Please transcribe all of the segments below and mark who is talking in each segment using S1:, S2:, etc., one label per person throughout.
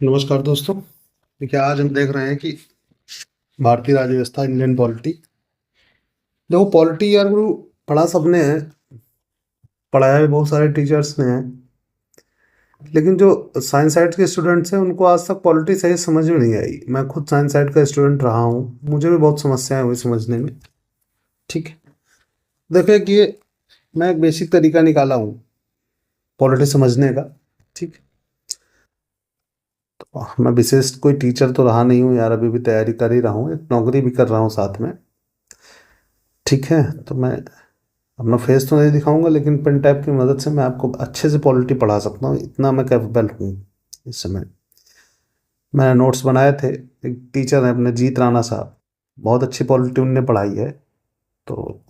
S1: नमस्कार दोस्तों। देखिए, आज हम देख रहे हैं कि भारतीय राज्य व्यवस्था, इंडियन पॉलिटी। देखो, पॉलिटी यार गुरु, पढ़ा सबने है, पढ़ाया भी बहुत सारे टीचर्स ने है, लेकिन जो साइंस साइड के स्टूडेंट्स हैं उनको आज तक पॉलिटी सही समझ में नहीं आई। मैं खुद साइंस साइड का स्टूडेंट रहा हूँ, मुझे भी बहुत समस्याएं हुई समझने में। ठीक है, देखिए कि मैं एक बेसिक तरीका निकाला हूँ पॉलिटी समझने का। ठीक, मैं विशेष कोई टीचर तो रहा नहीं हूँ यार, अभी भी तैयारी कर ही रहा हूँ, एक नौकरी भी कर रहा हूँ साथ में। ठीक है, तो मैं अपना फेस तो नहीं दिखाऊंगा, लेकिन पेन टैब की मदद से मैं आपको अच्छे से पॉलिटी पढ़ा सकता हूँ, इतना मैं कैपेबल हूँ इस समय। मैंने नोट्स बनाए थे, एक टीचर है अपने जीत राणा साहब, बहुत अच्छी पॉलिटी उनने पढ़ाई है। तो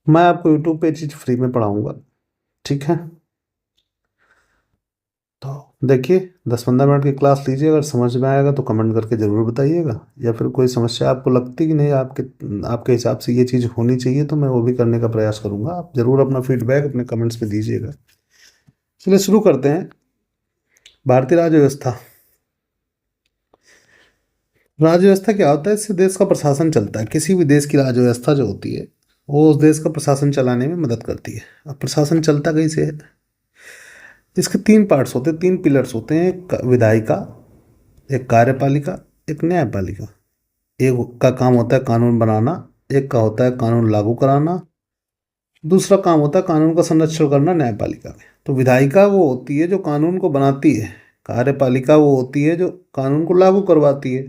S1: मैं आपको यूट्यूब पे चीज़ फ्री में पढ़ाऊँगा। ठीक है, तो देखिए, 10-15 मिनट की क्लास लीजिए, अगर समझ में आएगा तो कमेंट करके ज़रूर बताइएगा, या फिर कोई समस्या आपको लगती कि नहीं, आपके आपके हिसाब से ये चीज़ होनी चाहिए, तो मैं वो भी करने का प्रयास करूँगा। आप ज़रूर अपना फीडबैक अपने कमेंट्स में दीजिएगा। चलिए शुरू करते हैं। भारतीय राज्य व्यवस्था। राज्य व्यवस्था क्या होता है? इससे देश का प्रशासन चलता है। किसी भी देश की राज्य व्यवस्था जो होती है वो उस देश का प्रशासन चलाने में मदद करती है। अब प्रशासन चलता कैसे है? इसके तीन पार्ट्स होते हैं, तीन पिलर्स होते हैं, एक विधायिका, एक कार्यपालिका, एक न्यायपालिका। एक का काम होता है कानून बनाना, एक का होता है कानून लागू कराना, दूसरा काम होता है कानून का संरक्षण करना न्यायपालिका में। तो विधायिका वो होती है जो कानून को बनाती है, कार्यपालिका वो होती है जो कानून को लागू करवाती है,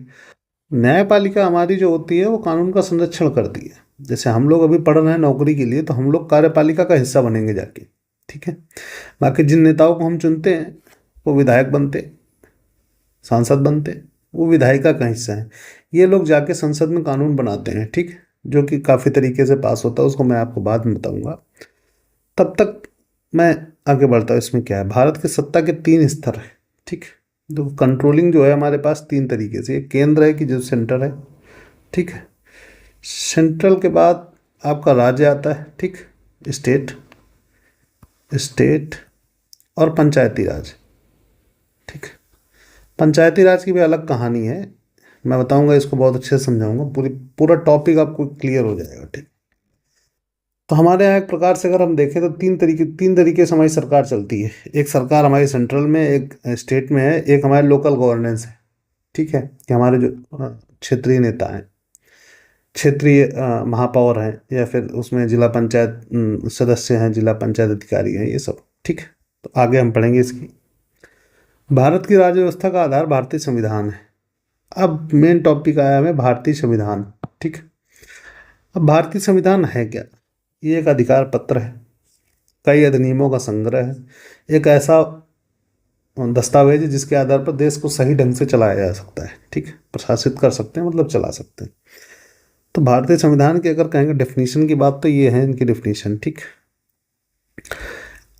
S1: न्यायपालिका हमारी जो होती है वो कानून का संरक्षण करती है। जैसे हम लोग अभी पढ़ रहे हैं नौकरी के लिए, तो हम लोग कार्यपालिका का हिस्सा बनेंगे जाके। ठीक है, बाकी जिन नेताओं को हम चुनते हैं वो विधायक बनते, सांसद बनते, वो विधायिका का हिस्सा है। ये लोग जाके संसद में कानून बनाते हैं, ठीक, जो कि काफ़ी तरीके से पास होता है, उसको मैं आपको बाद में बताऊंगा। तब तक मैं आगे बढ़ता हूँ। इसमें क्या है, भारत के सत्ता के तीन स्तर है। ठीक, तो कंट्रोलिंग जो है हमारे पास तीन तरीके से, एक केंद्र है कि जो सेंटर है। ठीक है, सेंट्रल के बाद आपका राज्य आता है। ठीक, स्टेट, स्टेट और पंचायती राज। ठीक, पंचायती राज की भी अलग कहानी है, मैं बताऊंगा, इसको बहुत अच्छे से समझाऊंगा, पूरा टॉपिक आपको क्लियर हो जाएगा। ठीक, तो हमारे यहाँ एक प्रकार से अगर हम देखें तो तीन तरीके से हमारी सरकार चलती है। एक सरकार हमारी सेंट्रल में, एक स्टेट में है, एक हमारे लोकल गवर्नेंस है। ठीक है, कि हमारे जो क्षेत्रीय नेता हैं, क्षेत्रीय महापौर हैं, या फिर उसमें जिला पंचायत सदस्य हैं, जिला पंचायत अधिकारी हैं, ये सब। ठीक है, तो आगे हम पढ़ेंगे इसकी। भारत की राज्य व्यवस्था का आधार भारतीय संविधान है। अब मेन टॉपिक आया हमें भारतीय संविधान। ठीक, अब भारतीय संविधान है क्या? ये एक अधिकार पत्र है, कई अधिनियमों का संग्रह है, एक ऐसा दस्तावेज है जिसके आधार पर देश को सही ढंग से चलाया जा सकता है। ठीक, प्रशासित कर सकते हैं, मतलब चला सकते हैं। तो भारतीय संविधान की अगर कहेंगे डेफिनेशन की बात, तो ये है इनकी डेफिनेशन। ठीक,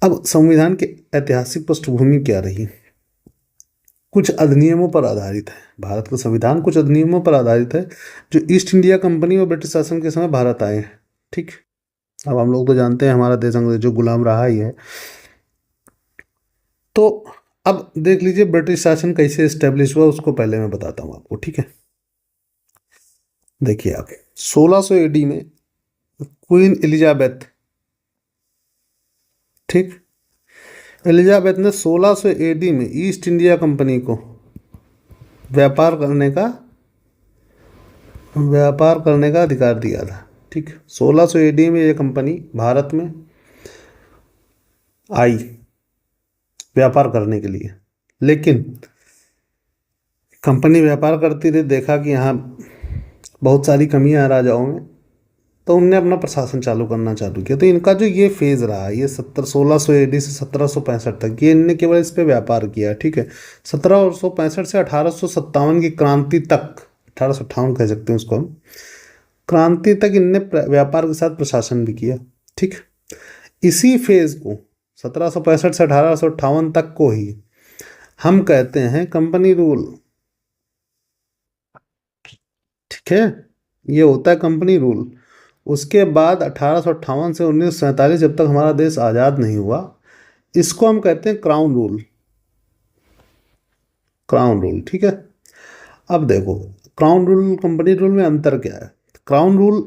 S1: अब संविधान की ऐतिहासिक पृष्ठभूमि क्या रही? कुछ अधिनियमों पर आधारित है भारत का संविधान, कुछ अधिनियमों पर आधारित है जो ईस्ट इंडिया कंपनी और ब्रिटिश शासन के समय भारत आए हैं। ठीक, अब हम लोग तो जानते हैं हमारा देश अंग्रेजों गुलाम रहा ही है। तो अब देख लीजिए ब्रिटिश शासन कैसे इस्टेब्लिश हुआ, उसको पहले मैं बताता हूँ आपको। ठीक है, देखिए आप, 1600 एडी में क्वीन एलिजाबेथ, ठीक, एलिजाबेथ ने 1600 एडी में ईस्ट इंडिया कंपनी को व्यापार करने का अधिकार दिया था। ठीक, 1600 एडी में ये कंपनी भारत में आई व्यापार करने के लिए, लेकिन कंपनी व्यापार करती रही, देखा कि यहाँ बहुत सारी कमियां हैं राजाओं में, तो उनने अपना प्रशासन चालू करना चालू किया। तो इनका जो ये फेज़ रहा, ये 1600 एडी से 1765 तक, ये इनने केवल इस पे व्यापार किया। ठीक है, 1765 से 1857 की क्रांति तक, 1858 कह सकते हैं उसको हम, क्रांति तक इनने व्यापार के साथ प्रशासन भी किया। ठीक, इसी फेज को 1765 से 1858 तक को ही हम कहते हैं कंपनी रूल। ठीक है, ये होता है कंपनी रूल। उसके बाद 1858 से 1947, जब तक हमारा देश आज़ाद नहीं हुआ, इसको हम कहते हैं क्राउन रूल। क्राउन रूल, ठीक है। अब देखो क्राउन रूल कंपनी रूल में अंतर क्या है। क्राउन रूल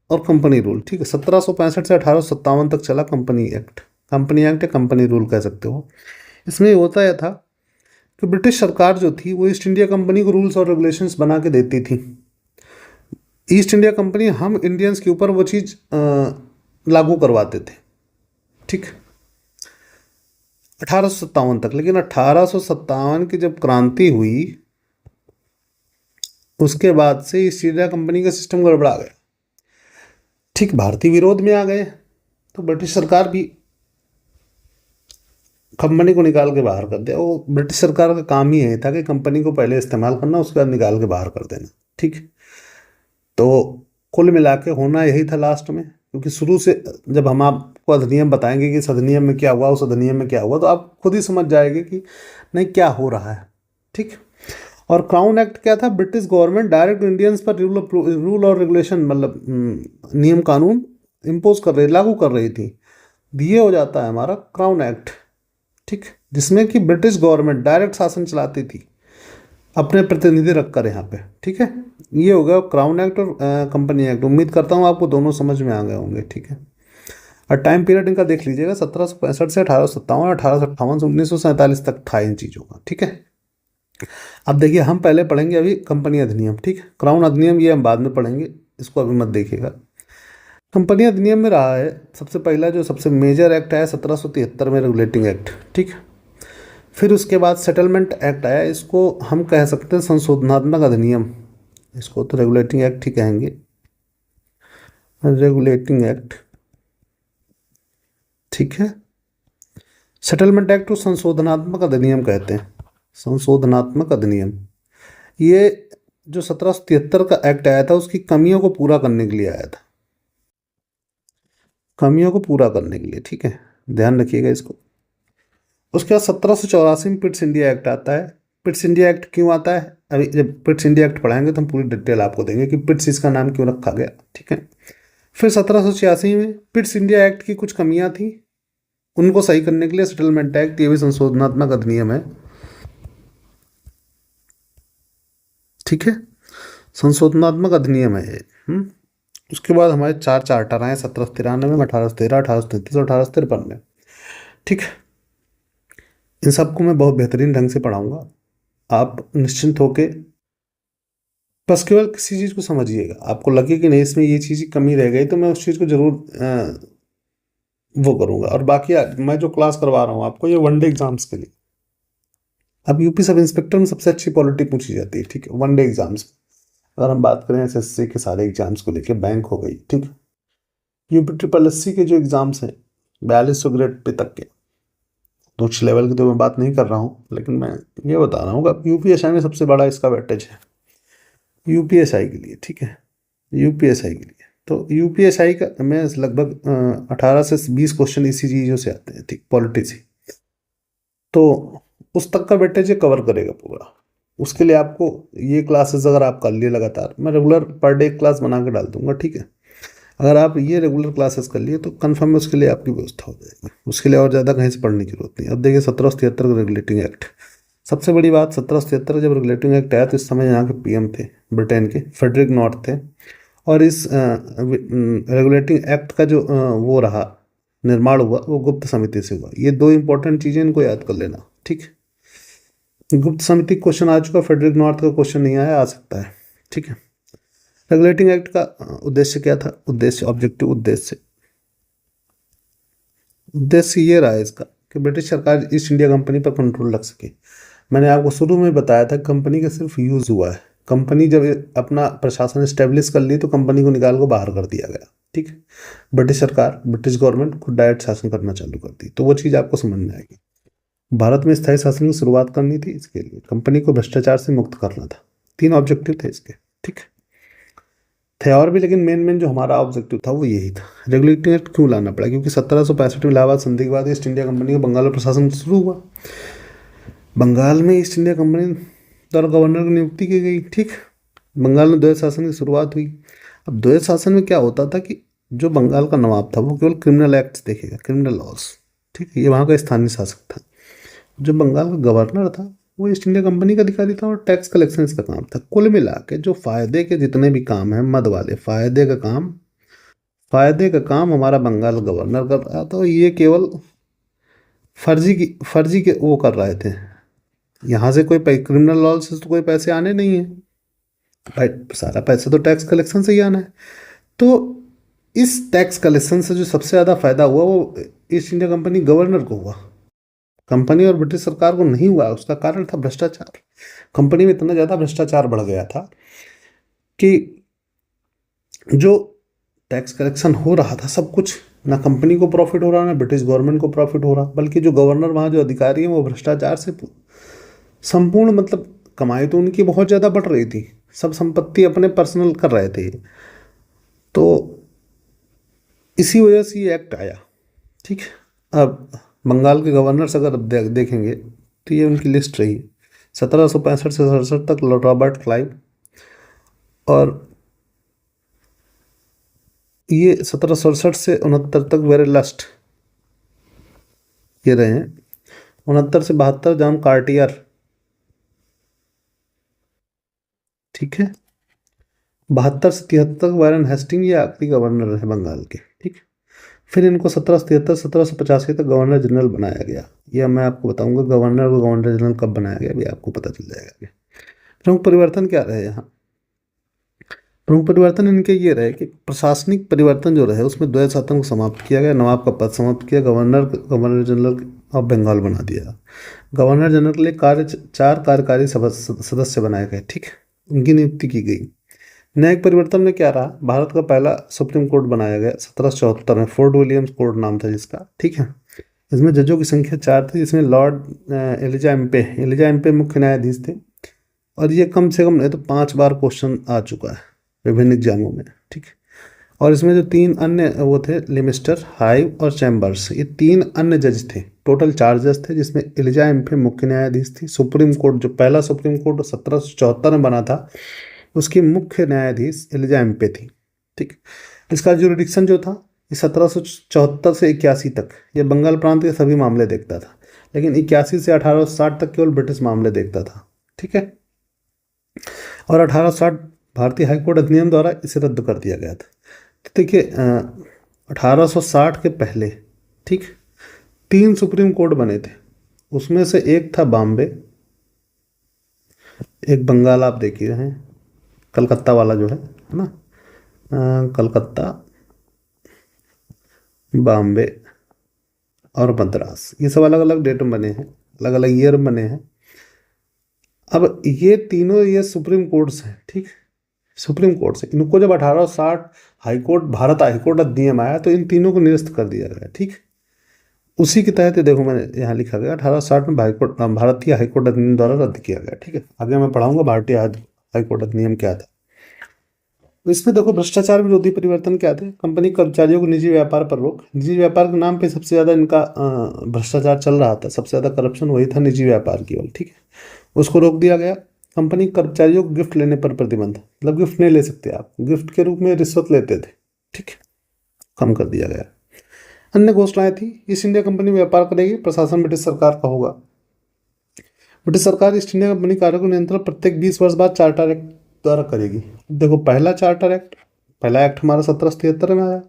S1: और कंपनी रूल, ठीक है, 1765 से 1857 तक चला कंपनी एक्ट। कंपनी एक्ट या कंपनी रूल कह सकते हो। इसमें होता यह था कि ब्रिटिश सरकार जो थी वो ईस्ट इंडिया कंपनी को रूल्स और रेगुलेशंस बना के देती थी। ईस्ट इंडिया कंपनी हम इंडियंस के ऊपर वो चीज़ लागू करवाते थे, ठीक, 1857 तक। लेकिन 1857 की जब क्रांति हुई उसके बाद से ईस्ट इंडिया कंपनी का सिस्टम गड़बड़ा गया, ठीक, भारतीय विरोध में आ गए। तो ब्रिटिश सरकार भी कंपनी को निकाल के बाहर कर दिया। वो ब्रिटिश सरकार का काम ही है था कि कंपनी को पहले इस्तेमाल करना, उसके बाद निकाल के बाहर कर देना, ठीक। तो कुल मिला के होना यही था लास्ट में, क्योंकि शुरू से जब हम आपको अधिनियम बताएंगे कि इस अधिनियम में क्या हुआ, उस अधिनियम में क्या हुआ, तो आप खुद ही समझ जाएंगे कि नहीं क्या हो रहा है, ठीक। और क्राउन एक्ट क्या था, ब्रिटिश गवर्नमेंट डायरेक्ट इंडियंस पर रूल और रेगुलेशन, मतलब नियम कानून इम्पोज कर रही, लागू कर रही थी। ये हो जाता है हमारा क्राउन एक्ट, ठीक, जिसमें कि ब्रिटिश गवर्नमेंट डायरेक्ट शासन चलाती थी अपने प्रतिनिधि रखकर यहाँ पे, ठीक है। ये हो गया क्राउन एक्ट और कंपनी एक्ट। उम्मीद करता हूँ आपको दोनों समझ में आ गए होंगे, ठीक है। और टाइम पीरियड इनका देख लीजिएगा, 1765 से 1857, 1858 से 1947 तक था इन चीज़ों का, ठीक है। अब देखिए हम पहले पढ़ेंगे अभी कंपनी अधिनियम, ठीक है। क्राउन अधिनियम ये हम बाद में पढ़ेंगे, इसको अभी मत देखिएगा। कंपनी अधिनियम में रहा है सबसे पहला जो सबसे मेजर एक्ट आया 1773 में, रेगुलेटिंग एक्ट, ठीक है। फिर उसके बाद सेटलमेंट एक्ट आया, इसको हम कह सकते हैं संशोधनात्मक अधिनियम, इसको तो रेगुलेटिंग एक्ट ही कहेंगे, रेगुलेटिंग एक्ट, ठीक है। सेटलमेंट एक्ट को संशोधनात्मक अधिनियम कहते हैं, संशोधनात्मक अधिनियम। ये जो 1773 का एक्ट आया था उसकी कमियों को पूरा करने के लिए आया था, कमियों को पूरा करने के लिए, ठीक है, ध्यान रखिएगा इसको। उसके बाद 1784 में पिट्स इंडिया एक्ट आता है। पिट्स इंडिया एक्ट क्यों आता है, अभी जब पिट्स इंडिया एक्ट पढ़ाएंगे तो हम पूरी डिटेल आपको देंगे कि पिट्स इसका नाम क्यों रखा गया, ठीक है। फिर 1786 में पिट्स इंडिया एक्ट की कुछ कमियां थी, उनको सही करने के लिए सेटलमेंट एक्ट, ये भी संशोधनात्मक अधिनियम है, ठीक है, संशोधनात्मक अधिनियम है ये। उसके बाद हमारे 4 चार्टर आए 1793 में, 1813, 1833 और 1853 में, ठीक है। इन सबको मैं बहुत बेहतरीन ढंग से पढ़ाऊंगा, आप निश्चिंत होके बस केवल किसी चीज़ को समझिएगा। आपको लगे कि नहीं इसमें ये चीज़ की कमी रह गई तो मैं उस चीज़ को जरूर वो करूंगा। और बाकी मैं जो क्लास करवा रहा हूँ आपको ये वनडे एग्जाम्स के लिए। अब यूपी सब इंस्पेक्टर में सबसे अच्छी पॉलिटी पूछी जाती है, ठीक है, वनडे एग्जाम्स। अगर हम बात करें एसएससी के सारे एग्जाम्स को लेकर, बैंक हो गई, ठीक है, यूपी ट्रिपल एससी के जो एग्जाम्स हैं 4200 ग्रेड पे तक के, तो उच्च लेवल की तो मैं बात नहीं कर रहा हूँ, लेकिन मैं ये बता रहा हूँ कि यूपीएसआई में सबसे बड़ा इसका वेटेज है यूपीएसआई के लिए, ठीक है, यूपीएसआई के लिए। तो यूपीएसआई का में लगभग 18 से 20 क्वेश्चन इसी चीज़ों से आते हैं, ठीक, पॉलिटी से। तो उस तक का वेटेज ये कवर करेगा पूरा। उसके लिए आपको ये क्लासेस अगर आप कर लिए लगातार, मैं रेगुलर पर डे क्लास बना के डाल दूंगा, ठीक है। अगर आप ये रेगुलर क्लासेस कर लिए तो कन्फर्म उसके लिए आपकी व्यवस्था हो जाएगी, उसके लिए और ज़्यादा कहीं से पढ़ने की जरूरत नहीं। अब देखिए 1773 का रेगुलेटिंग एक्ट, सबसे बड़ी बात 1773 जब रेगुलेटिंग एक्ट आया तो इस समय यहाँ के पीएम थे ब्रिटेन के, फेडरिक नॉर्थ थे। और इस रेगुलेटिंग एक्ट का जो वो रहा निर्माण हुआ वो गुप्त समिति से हुआ। ये दो इंपॉर्टेंट चीज़ें इनको याद कर लेना, ठीक। गुप्त समिति क्वेश्चन आ चुका, फेडरिक नॉर्थ का क्वेश्चन नहीं आया, आ सकता है, ठीक है। रेगुलेटिंग एक्ट का उद्देश्य क्या था, उद्देश्य ऑब्जेक्टिव उद्देश्य ये रहा इसका कि ब्रिटिश सरकार ईस्ट इंडिया कंपनी पर कंट्रोल रख सके। मैंने आपको शुरू में बताया था कंपनी का सिर्फ यूज हुआ है, कंपनी जब अपना प्रशासन स्टेब्लिश कर ली तो कंपनी को निकाल को बाहर कर दिया गया, ठीक है। ब्रिटिश सरकार, ब्रिटिश गवर्नमेंट खुद डायरेक्ट शासन करना चालू कर दी, तो वो चीज़ आपको समझ में आएगी। भारत में स्थायी शासन की शुरुआत करनी थी, इसके लिए कंपनी को भ्रष्टाचार से मुक्त करना था। 3 ऑब्जेक्टिव थे इसके, ठीक थे और भी, लेकिन मेन जो हमारा ऑब्जेक्टिव था वो यही था। रेगुलेटिंग एक्ट क्यों लाना पड़ा, क्योंकि 1765 में इलाहाबाद संधि के बाद ईस्ट इंडिया कंपनी का बंगाल में प्रशासन शुरू हुआ। बंगाल में ईस्ट इंडिया कंपनी द्वारा गवर्नर की नियुक्ति की गई, ठीक। बंगाल में द्वैत शासन की शुरुआत हुई। अब द्वैत शासन में क्या होता था कि जो बंगाल का नवाब था वो केवल क्रिमिनल एक्ट्स देखेगा, क्रिमिनल लॉज, ठीक है, ये वहाँ का स्थानीय शासक था। जो बंगाल का गवर्नर था वो ईस्ट इंडिया कंपनी का अधिकारी था और टैक्स कलेक्शन इसका काम था। कुल मिला के जो फायदे के जितने भी काम हैं मद वाले, फायदे का काम हमारा बंगाल गवर्नर कर रहा था। ये केवल फर्जी के वो कर रहे थे। यहाँ से कोई क्रिमिनल लॉ से तो कोई पैसे आने नहीं है भाई, सारा पैसा तो टैक्स कलेक्शन से ही आना है। तो इस टैक्स कलेक्शन से जो सबसे ज़्यादा फायदा हुआ वो ईस्ट इंडिया कंपनी गवर्नर को हुआ, कंपनी और ब्रिटिश सरकार को नहीं हुआ। उसका कारण था भ्रष्टाचार। कंपनी में इतना ज़्यादा भ्रष्टाचार बढ़ गया था कि जो टैक्स कलेक्शन हो रहा था सब कुछ ना कंपनी को प्रॉफिट हो रहा ना ब्रिटिश गवर्नमेंट को प्रॉफिट हो रहा, बल्कि जो गवर्नर वहाँ जो अधिकारी हैं वो भ्रष्टाचार से संपूर्ण मतलब कमाई तो उनकी बहुत ज़्यादा बढ़ रही थी, सब संपत्ति अपने पर्सनल कर रहे थे। तो इसी वजह से ये एक्ट आया। ठीक है, अब बंगाल के गवर्नर्स अगर देखेंगे तो ये उनकी लिस्ट रही 1765 से 67 तक रॉबर्ट क्लाइव, और ये 1767 से 69 तक वेरेलस्ट ये रहे हैं। 69 से 72 जॉन कार्टियर, ठीक है। 72 से 73 तक वारन हेस्टिंग, ये आखिरी गवर्नर है बंगाल के। ठीक, फिर इनको 1773 1785 तक गवर्नर जनरल बनाया गया। यह मैं आपको बताऊंगा गवर्नर को गवर्नर जनरल कब बनाया गया भी आपको पता चल जाएगा। प्रमुख परिवर्तन क्या रहे यहाँ? प्रमुख परिवर्तन इनके ये रहे कि प्रशासनिक परिवर्तन जो रहे उसमें द्वैध शासन को समाप्त किया गया, नवाब का पद समाप्त किया, गवर्नर जनरल ऑफ बंगाल बना दिया। गवर्नर जनरल के लिए चार कार्यकारी सदस्य बनाए गए। ठीक, उनकी नियुक्ति की गई। न्यायिक परिवर्तन में क्या रहा? भारत का पहला सुप्रीम कोर्ट बनाया गया 1774 में, फोर्ट विलियम्स कोर्ट नाम था जिसका। ठीक है, इसमें जजों की संख्या 4 थी, जिसमें लॉर्ड एलिजा एम्पे मुख्य न्यायाधीश थे, और ये कम से कम नहीं तो 5 बार क्वेश्चन आ चुका है विभिन्न एग्जामों में। ठीक, और इसमें जो 3 अन्य वो थे लिमिस्टर, हाइव और चैम्बर्स, ये 3 अन्य जज थे। टोटल 4 जज थे, जिसमें एलिजा एम्पे मुख्य न्यायाधीश थी। सुप्रीम कोर्ट जो पहला सुप्रीम कोर्ट 1774 में बना था उसकी मुख्य न्यायाधीश एलिजा एम्पे थी। ठीक, इसका जुरिडिक्शन जो था ये 1774 से 81 तक ये बंगाल प्रांत के सभी मामले देखता था, लेकिन 81 से 1860 तक केवल ब्रिटिश मामले देखता था। ठीक है, और 1860 भारतीय हाईकोर्ट अधिनियम द्वारा इसे रद्द कर दिया गया था। तो देखिए 1860 के पहले ठीक 3 सुप्रीम कोर्ट बने थे, उसमें से एक था बॉम्बे, एक बंगाल आप देख ही रहे हैं, कलकत्ता वाला जो है ना, कलकत्ता, बॉम्बे और मद्रास, ये सब अलग अलग डेट में बने हैं, अलग अलग ईयर में बने हैं। अब ये तीनों ये सुप्रीम कोर्ट्स हैं। ठीक, सुप्रीम कोर्ट से इनको जब 1860 हाईकोर्ट भारत हाईकोर्ट अधिनियम आया तो इन तीनों को निरस्त कर दिया गया। ठीक, उसी के तहत देखो मैंने यहाँ लिखा गया 1860 में भारतीय हाईकोर्ट अधिनियम द्वारा रद्द किया गया। ठीक है, आगे मैं पढ़ाऊंगा भारतीय हाईकोर्ट अधिनियम क्या था। तो इसमें देखो भ्रष्टाचार विरोधी परिवर्तन क्या थे? कंपनी कर्मचारियों को निजी व्यापार पर रोक। निजी व्यापार के नाम पे सबसे ज़्यादा इनका भ्रष्टाचार चल रहा था, सबसे ज़्यादा करप्शन वही था निजी व्यापार केवल। ठीक है, उसको रोक दिया गया। कंपनी कर्मचारियों को गिफ्ट लेने पर प्रतिबंध, मतलब गिफ्ट नहीं ले सकते आप, गिफ्ट के रूप में रिश्वत लेते थे। ठीक, कम कर दिया गया। अन्य घोषणाएं थी, ईस्ट इंडिया कंपनी व्यापार करेगी, प्रशासन ब्रिटिश सरकार का होगा। ब्रिटिश सरकार ईस्ट इंडिया कंपनी कार्य को नियंत्रण प्रत्येक 20 वर्ष बाद चार्टर एक्ट द्वारा करेगी। देखो पहला चार्टर एक्ट, पहला एक्ट हमारा 1773 में आया,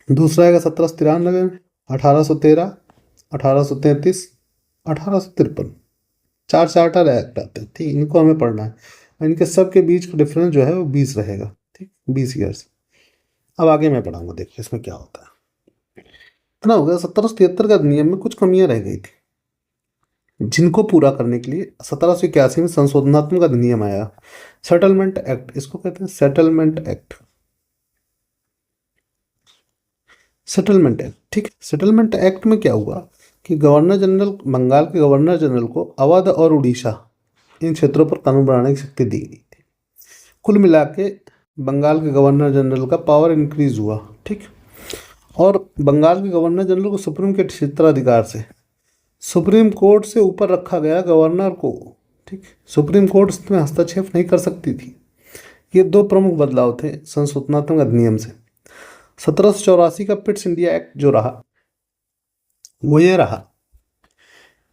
S1: दूसरा आएगा 1793 में, 1813, 1833, 1853, 4 चार्टर एक्ट आते हैं। ठीक, इनको हमें पढ़ना है और इनके सब के बीच का डिफरेंस जो है वो 20 रहेगा। ठीक, 20 ईयर्स। अब आगे मैं पढ़ाऊंगा, देखो इसमें क्या होता है। इतना हो गया। 1773 का नियम में कुछ कमियां रह गई थी जिनको पूरा करने के लिए 1781 में संशोधनात्मक अधिनियम आया, सेटलमेंट एक्ट, इसको कहते हैं सेटलमेंट एक्ट। सेटलमेंट एक्ट, ठीक, सेटलमेंट एक्ट में क्या हुआ कि गवर्नर जनरल, बंगाल के गवर्नर जनरल को अवध और उड़ीसा इन क्षेत्रों पर कानून बनाने की शक्ति दी गई थी। कुल मिला के बंगाल के गवर्नर जनरल का पावर इंक्रीज हुआ। ठीक, और बंगाल के गवर्नर जनरल को सुप्रीम के क्षेत्राधिकार से सुप्रीम कोर्ट से ऊपर रखा गया गवर्नर को। ठीक, सुप्रीम कोर्ट इसमें हस्तक्षेप नहीं कर सकती थी। ये 2 प्रमुख बदलाव थे संशोधनात्मक अधिनियम से। 1784 का पिट्स इंडिया एक्ट जो रहा वो ये रहा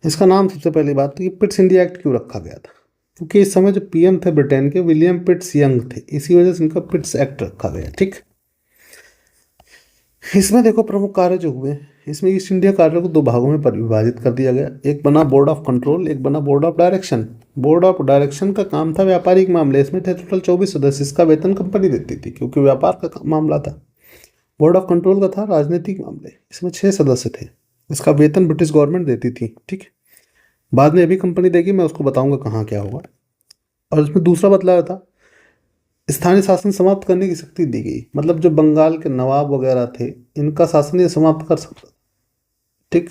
S1: इसका नाम सबसे पहली बात तो ये पिट्स इंडिया एक्ट क्यों रखा गया था, क्योंकि इस समय जो पीएम थे ब्रिटेन के विलियम पिट्स यंग थे, इसी वजह से इनका पिट्स एक्ट रखा गया। ठीक, इसमें देखो प्रमुख कार्य जो हुए, इसमें ईस्ट इंडिया कार्य को दो भागों में विभाजित कर दिया गया। एक बना बोर्ड ऑफ कंट्रोल, एक बना board of direction. Board of direction का काम था व्यापारिक मामले, इसमें थे टोटल 24 सदस्य, इसका वेतन कंपनी देती थी क्योंकि व्यापार का मामला था। बोर्ड ऑफ कंट्रोल का था राजनीतिक मामले, इसमें 6 सदस्य थे, इसका वेतन ब्रिटिश गवर्नमेंट देती थी। ठीक, बाद में अभी कंपनी देगी, मैं उसको बताऊंगा कहाँ क्या होगा। और इसमें दूसरा बदलाव था, स्थानीय शासन समाप्त करने की शक्ति दी गई, मतलब जो बंगाल के नवाब वगैरह थे इनका शासन ये समाप्त कर सकता था। ठीक,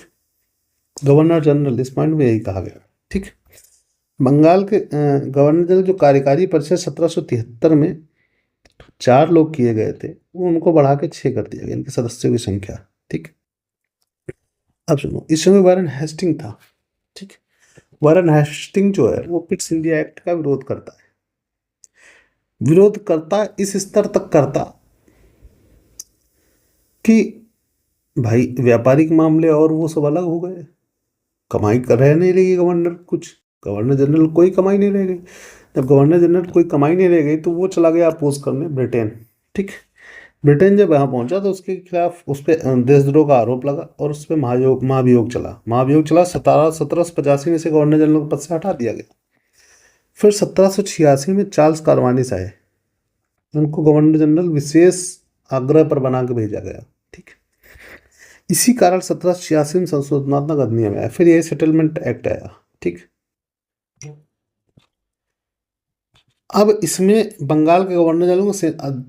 S1: गवर्नर जनरल, इस पॉइंट में यही कहा गया। ठीक, बंगाल के गवर्नर जनरल जो कार्यकारी परिषद 1773 में 4 लोग किए गए थे, वो उनको बढ़ा के 6 कर दिया गया, इनके सदस्यों की संख्या। ठीक, अब सुनो, इस समय वारेन हेस्टिंग था। ठीक, वारेन हेस्टिंग जो है वो पिट्स इंडिया एक्ट का विरोध करता है। विरोध करता इस स्तर तक करता कि भाई व्यापारिक मामले और वो सब अलग हो गए, कमाई कर रह नहीं रही गवर्नर, कुछ गवर्नर जनरल कोई कमाई नहीं रह गई। जब गवर्नर जनरल कोई कमाई नहीं रह गई तो वो चला गया अपोज करने ब्रिटेन। ठीक, ब्रिटेन जब यहाँ पहुंचा तो उसके खिलाफ उस पर देशद्रोह का आरोप लगा और उस पर महाभियोग चला 1785 में से गवर्नर जनरल के पद से हटा दिया गया। फिर 1786 में चार्ल्स कॉर्नवालिस आए, उनको गवर्नर जनरल विशेष आग्रह पर बना के भेजा गया। ठीक, इसी कारण 1786 में संशोधनात्मक अधिनियम आया, फिर ये सेटलमेंट एक्ट आया। ठीक, अब इसमें बंगाल के गवर्नर जनरल को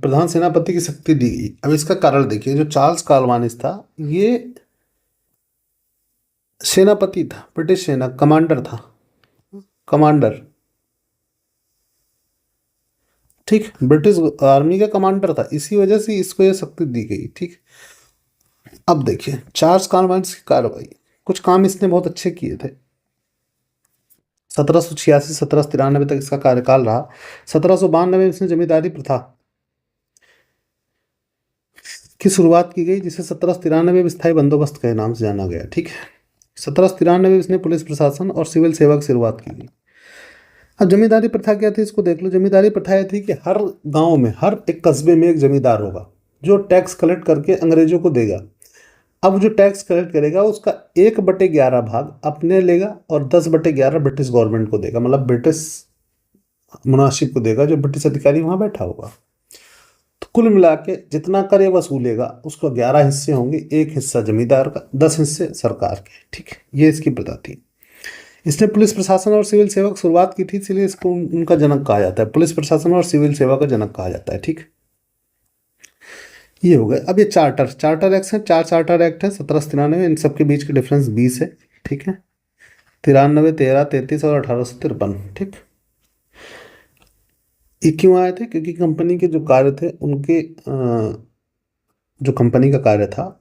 S1: प्रधान सेनापति की शक्ति दी गई। अब इसका कारण देखिए, जो चार्ल्स कॉर्नवालिस था ये सेनापति था, ब्रिटिश सेना कमांडर था, कमांडर। ठीक, ब्रिटिश आर्मी का कमांडर था, इसी वजह से इसको ये शक्ति दी गई। ठीक, अब देखिए चार्ल्स कॉर्नवालिस की कार्रवाई, कुछ काम इसने बहुत अच्छे किए थे। 1786 से 1793 तक इसका कार्यकाल रहा। 1792 में इसने जमींदारी प्रथा की शुरुआत की गई, जिसे 1793 में स्थायी बंदोबस्त के नाम से जाना गया। ठीक है, 1793 में इसने पुलिस प्रशासन और सिविल सेवा की शुरुआत की गई। अब जमींदारी प्रथा क्या थी इसको देख लो। जमींदारी प्रथा यह थी कि हर गांव में, हर एक कस्बे में एक जमींदार होगा जो टैक्स कलेक्ट करके अंग्रेजों को देगा। अब जो टैक्स कलेक्ट करेगा उसका 1/11 भाग अपने लेगा और 10/11 ब्रिटिश गवर्नमेंट को देगा, मतलब ब्रिटिश मुनासिब को देगा, जो ब्रिटिश अधिकारी वहां बैठा होगा। तो कुल मिला के जितना कर ये वसूलेगा उसको 11 हिस्से होंगे, एक हिस्सा जमींदार का, 10 हिस्से सरकार के। ठीक, ये इसकी प्रथा थी। इसने पुलिस प्रशासन और सिविल सेवा की शुरुआत की थी, इसलिए इसको उनका जनक कहा जाता है, पुलिस प्रशासन और सिविल सेवा का जनक कहा जाता है। ठीक, ये हो गया। अब ये चार्टर एक्ट है, 4 चार्टर एक्ट है 1793, इन सबके बीच के डिफरेंस 20 है। ठीक है, 93, 13, 33 और 1853। ठीक, ये क्यों आए थे, क्योंकि कंपनी के जो कार्य थे उनके जो कंपनी का कार्य था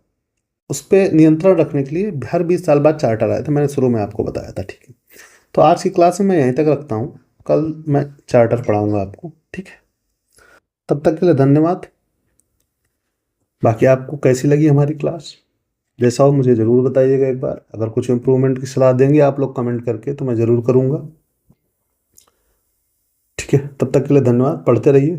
S1: उस पर नियंत्रण रखने के लिए हर 20 साल बाद चार्टर आए थे, मैंने शुरू में आपको बताया था। ठीक है, तो आज की क्लास में मैं यहीं तक रखता हूँ, कल मैं चार्टर पढ़ाऊँगा आपको। ठीक है, तब तक के लिए धन्यवाद। बाकी आपको कैसी लगी हमारी क्लास, जैसा हो मुझे ज़रूर बताइएगा एक बार। अगर कुछ इम्प्रूवमेंट की सलाह देंगे आप लोग कमेंट करके तो मैं ज़रूर करूँगा। ठीक है, तब तक के लिए धन्यवाद, पढ़ते रहिए।